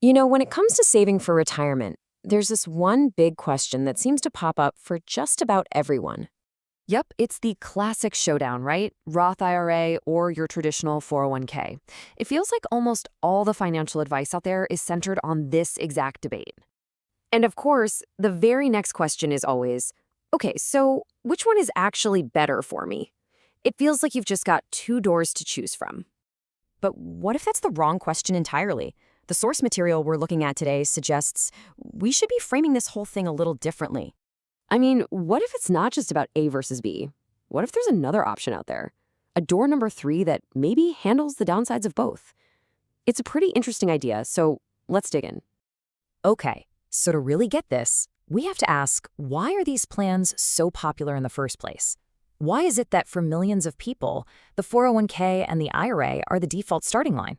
When it comes to saving for retirement, there's this one big question that seems to pop up for just about everyone. Yep, it's the classic showdown, right? Roth IRA or your traditional 401k. It feels like almost all the financial advice out there is centered on this exact debate. And of course, the very next question is always, okay, so which one is actually better for me? It feels like you've just got two doors to choose from. But what if that's the wrong question entirely? The source material we're looking at today suggests we should be framing this whole thing a little differently. I mean, what if it's not just about A versus B? What if there's another option out there? A door number three that maybe handles the downsides of both? It's a pretty interesting idea, so let's dig in. Okay, so to really get this, we have to ask, why are these plans so popular in the first place? Why is it that for millions of people, the 401k and the IRA are the default starting line?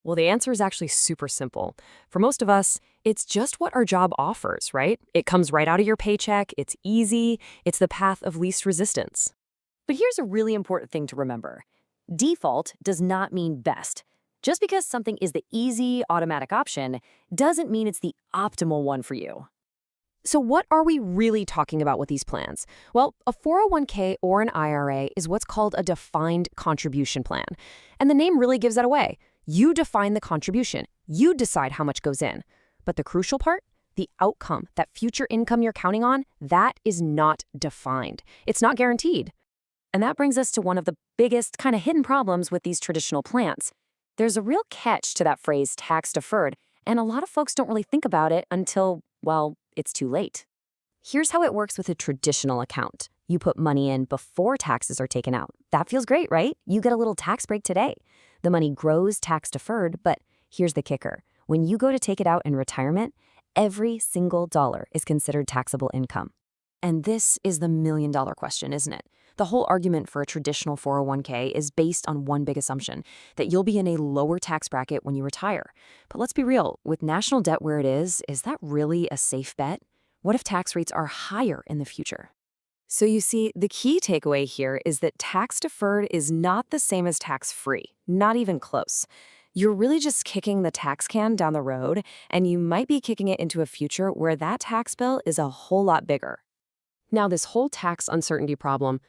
Well, the answer is actually super simple. For most of us, it's just what our job offers, right? It comes right out of your paycheck, it's easy, it's the path of least resistance. But here's a really important thing to remember. Default does not mean best. Just because something is the easy, automatic option doesn't mean it's the optimal one for you. So what are we really talking about with these plans? Well, a 401k or an IRA is what's called a defined contribution plan. And the name really gives that away. You define the contribution. You decide how much goes in. But the crucial part, the outcome, that future income you're counting on, that is not defined. It's not guaranteed. And that brings us to one of the biggest kind of hidden problems with these traditional plans. There's a real catch to that phrase tax deferred, and a lot of folks don't really think about it until, well, it's too late. Here's how it works with a traditional account. You put money in before taxes are taken out. That feels great, right? You get a little tax break today. The money grows tax deferred, but here's the kicker. When you go to take it out in retirement, every single dollar is considered taxable income. And this is the million-dollar question, isn't it? The whole argument for a traditional 401k is based on one big assumption, that you'll be in a lower tax bracket when you retire. But let's be real, with national debt where it is that really a safe bet? What if tax rates are higher in the future? So you see, the key takeaway here is that tax deferred is not the same as tax free, not even close. You're really just kicking the tax can down the road, and you might be kicking it into a future where that tax bill is a whole lot bigger. Now, this whole tax uncertainty problem,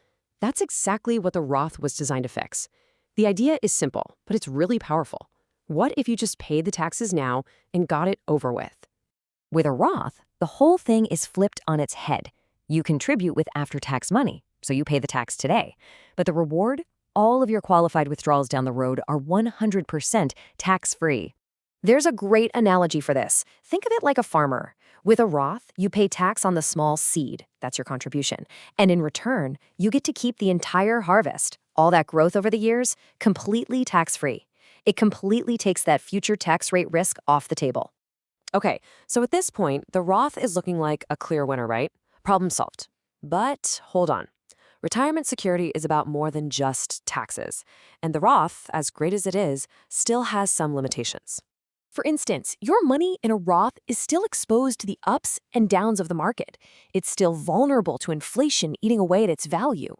that's exactly what the Roth was designed to fix. The idea is simple, but it's really powerful. What if you just paid the taxes now and got it over with? With a Roth, the whole thing is flipped on its head. You contribute with after-tax money, so you pay the tax today. But the reward? All of your qualified withdrawals down the road are 100% tax-free. There's a great analogy for this. Think of it like a farmer. With a Roth, you pay tax on the small seed. That's your contribution. And in return, you get to keep the entire harvest, all that growth over the years, completely tax-free. It completely takes that future tax rate risk off the table. Okay, so at this point, the Roth is looking like a clear winner, right? Problem solved. But hold on. Retirement security is about more than just taxes. And the Roth, as great as it is, still has some limitations. For instance, your money in a Roth is still exposed to the ups and downs of the market. It's still vulnerable to inflation eating away at its value.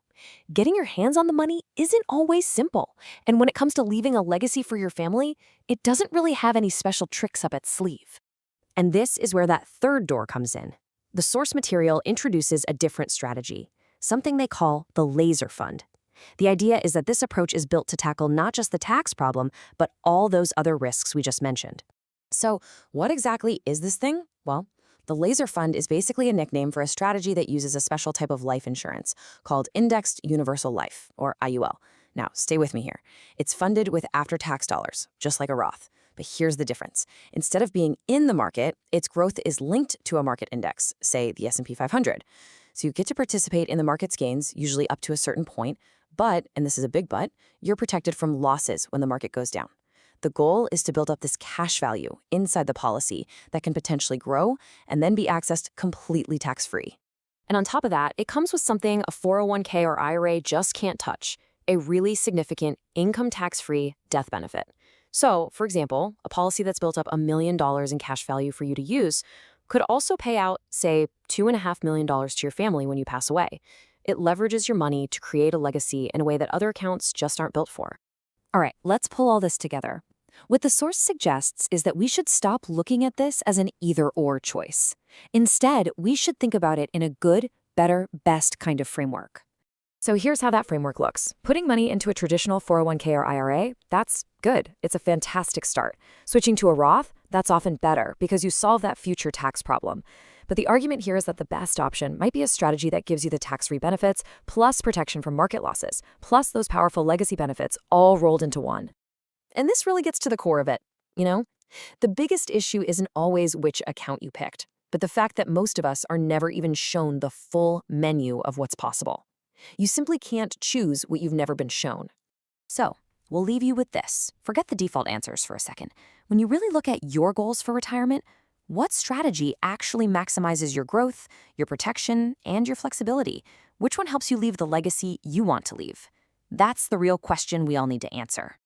Getting your hands on the money isn't always simple. And when it comes to leaving a legacy for your family, it doesn't really have any special tricks up its sleeve. And this is where that third door comes in. The source material introduces a different strategy, something they call the laser fund. The idea is that this approach is built to tackle not just the tax problem, but all those other risks we just mentioned. So what exactly is this thing? Well, the laser fund is basically a nickname for a strategy that uses a special type of life insurance called Indexed Universal Life, or IUL. Now, stay with me here. It's funded with after-tax dollars, just like a Roth. But here's the difference. Instead of being in the market, its growth is linked to a market index, say the S&P 500. So you get to participate in the market's gains, usually up to a certain point, but, and this is a big but, you're protected from losses when the market goes down. The goal is to build up this cash value inside the policy that can potentially grow and then be accessed completely tax-free. And on top of that, it comes with something a 401k or IRA just can't touch, a really significant income tax-free death benefit. So, for example, a policy that's built up $1 million in cash value for you to use could also pay out, say, $2.5 million to your family when you pass away. It leverages your money to create a legacy in a way that other accounts just aren't built for. All right, let's pull all this together. What the source suggests is that we should stop looking at this as an either-or choice. Instead, we should think about it in a good, better, best kind of framework. So here's how that framework looks. Putting money into a traditional 401k or IRA, that's good. It's a fantastic start. Switching to a Roth, that's often better because you solve that future tax problem. But the argument here is that the best option might be a strategy that gives you the tax-free benefits, plus protection from market losses, plus those powerful legacy benefits all rolled into one. And this really gets to the core of it, you know? The biggest issue isn't always which account you picked, but the fact that most of us are never even shown the full menu of what's possible. You simply can't choose what you've never been shown. So, we'll leave you with this. Forget the default answers for a second. When you really look at your goals for retirement, what strategy actually maximizes your growth, your protection, and your flexibility? Which one helps you leave the legacy you want to leave? That's the real question we all need to answer.